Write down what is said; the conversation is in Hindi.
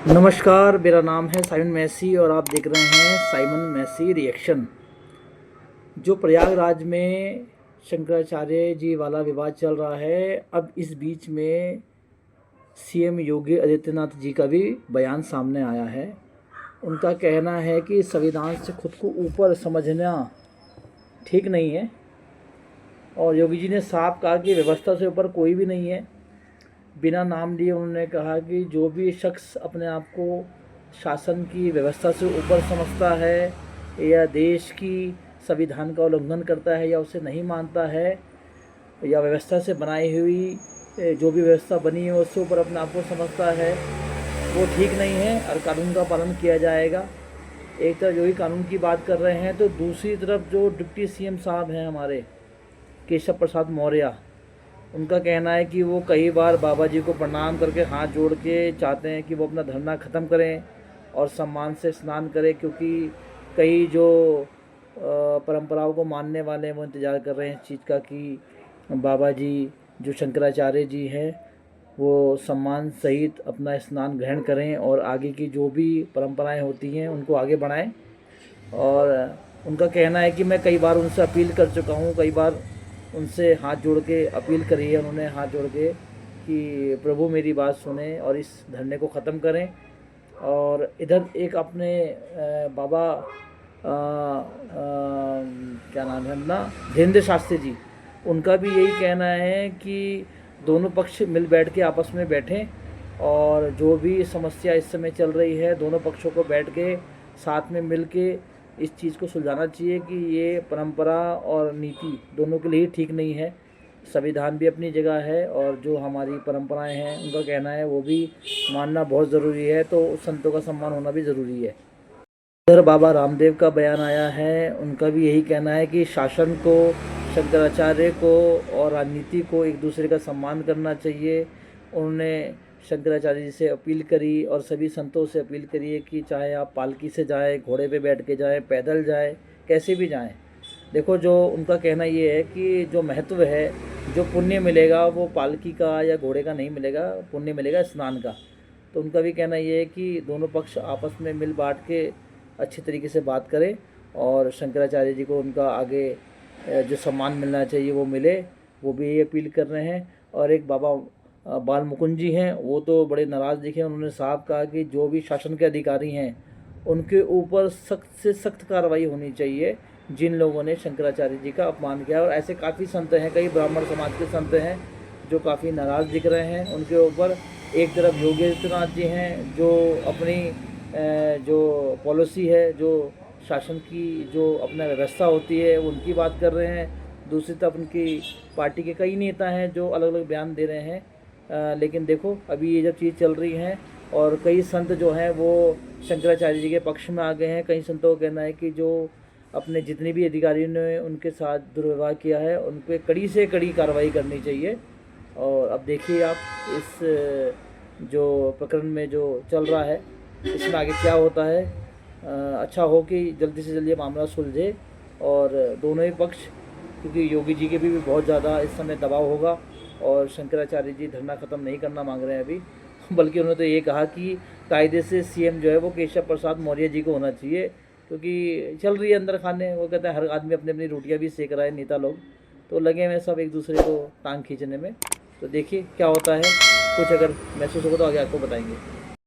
नमस्कार, मेरा नाम है साइमन मैसी और आप देख रहे हैं साइमन मैसी रिएक्शन। जो प्रयागराज में शंकराचार्य जी वाला विवाद चल रहा है, अब इस बीच में सीएम योगी आदित्यनाथ जी का भी बयान सामने आया है। उनका कहना है कि संविधान से खुद को ऊपर समझना ठीक नहीं है और योगी जी ने साफ कहा कि व्यवस्था से ऊपर कोई भी नहीं है। बिना नाम लिए उन्होंने कहा कि जो भी शख्स अपने आप को शासन की व्यवस्था से ऊपर समझता है या देश की संविधान का उल्लंघन करता है या उसे नहीं मानता है या व्यवस्था से बनाई हुई जो भी व्यवस्था बनी है उससे ऊपर अपने आप को समझता है, वो ठीक नहीं है और कानून का पालन किया जाएगा। एक तरफ जो ही कानून की बात कर रहे हैं तो दूसरी तरफ जो डिप्टी सीएम साहब हैं हमारे केशव प्रसाद मौर्य, उनका कहना है कि वो कई बार बाबा जी को प्रणाम करके हाथ जोड़ के चाहते हैं कि वो अपना धरना ख़त्म करें और सम्मान से स्नान करें, क्योंकि कई जो परंपराओं को मानने वाले हैं वो इंतज़ार कर रहे हैं इस चीज़ का कि बाबा जी जो शंकराचार्य जी हैं वो सम्मान सहित अपना स्नान ग्रहण करें और आगे की जो भी परंपराएं होती हैं उनको आगे बढ़ाएं। और उनका कहना है कि मैं कई बार उनसे अपील कर चुका हूँ, कई बार उनसे हाथ जोड़ के अपील करी है उन्होंने हाथ जोड़ के कि प्रभु मेरी बात सुने और इस धरने को ख़त्म करें। और इधर एक अपने बाबा क्या नाम है अपना धीरेंद्र शास्त्री जी, उनका भी यही कहना है कि दोनों पक्ष मिल बैठ के आपस में बैठें और जो भी समस्या इस समय चल रही है दोनों पक्षों को बैठ के साथ में मिल के इस चीज़ को सुलझाना चाहिए कि ये परंपरा और नीति दोनों के लिए ठीक नहीं है। संविधान भी अपनी जगह है और जो हमारी परंपराएं हैं उनका कहना है वो भी मानना बहुत ज़रूरी है, तो संतों का सम्मान होना भी ज़रूरी है। इधर बाबा रामदेव का बयान आया है, उनका भी यही कहना है कि शासन को, शंकराचार्य को और राजनीति को एक दूसरे का सम्मान करना चाहिए। उन्होंने शंकराचार्य जी से अपील करी और सभी संतों से अपील करी है कि चाहे आप पालकी से जाएं, घोड़े पे बैठ के जाएं, पैदल जाएं, कैसे भी जाएं। देखो, जो उनका कहना ये है कि जो महत्व है, जो पुण्य मिलेगा वो पालकी का या घोड़े का नहीं मिलेगा, पुण्य मिलेगा स्नान का। तो उनका भी कहना ये है कि दोनों पक्ष आपस में मिल बांट के अच्छी तरीके से बात करें और शंकराचार्य जी को उनका आगे जो सम्मान मिलना चाहिए वो मिले, वो भी यही अपील कर रहे हैं। और एक बाबा बाल मुकुंद जी हैं, वो तो बड़े नाराज़ दिखे। उन्होंने साफ कहा कि जो भी शासन के अधिकारी हैं उनके ऊपर सख्त से सख्त कार्रवाई होनी चाहिए जिन लोगों ने शंकराचार्य जी का अपमान किया। और ऐसे काफ़ी संत हैं, कई ब्राह्मण समाज के संत हैं जो काफ़ी नाराज़ दिख रहे हैं उनके ऊपर। एक तरफ योगी आदित्यनाथ जी हैं जो अपनी जो पॉलिसी है, जो शासन की जो अपना व्यवस्था होती है उनकी बात कर रहे हैं। दूसरी तरफ उनकी पार्टी के कई नेता हैं जो अलग अलग बयान दे रहे हैं। लेकिन देखो, अभी ये जब चीज़ चल रही है और कई संत जो हैं वो शंकराचार्य जी के पक्ष में आ गए हैं। कई संतों का कहना है कि जो अपने जितने भी अधिकारियों ने उनके साथ दुर्व्यवहार किया है उन पर कड़ी से कड़ी कार्रवाई करनी चाहिए। और अब देखिए आप इस जो प्रकरण में जो चल रहा है इसमें आगे क्या होता है। अच्छा हो कि जल्दी से जल्दी मामला सुलझे और दोनों ही पक्ष, क्योंकि योगी जी के भी बहुत ज़्यादा इस समय दबाव होगा और शंकराचार्य जी धरना ख़त्म नहीं करना मांग रहे हैं अभी, बल्कि उन्होंने तो ये कहा कि कायदे से सीएम जो है वो केशव प्रसाद मौर्य जी को होना चाहिए, क्योंकि चल रही है अंदर खाने। वो कहते हैं हर आदमी अपनी अपनी रोटियां भी सेक रहा है, नेता लोग तो लगे हुए सब एक दूसरे को टांग खींचने में। तो देखिए क्या होता है, कुछ अगर महसूस होगा तो आगे आपको बताएंगे।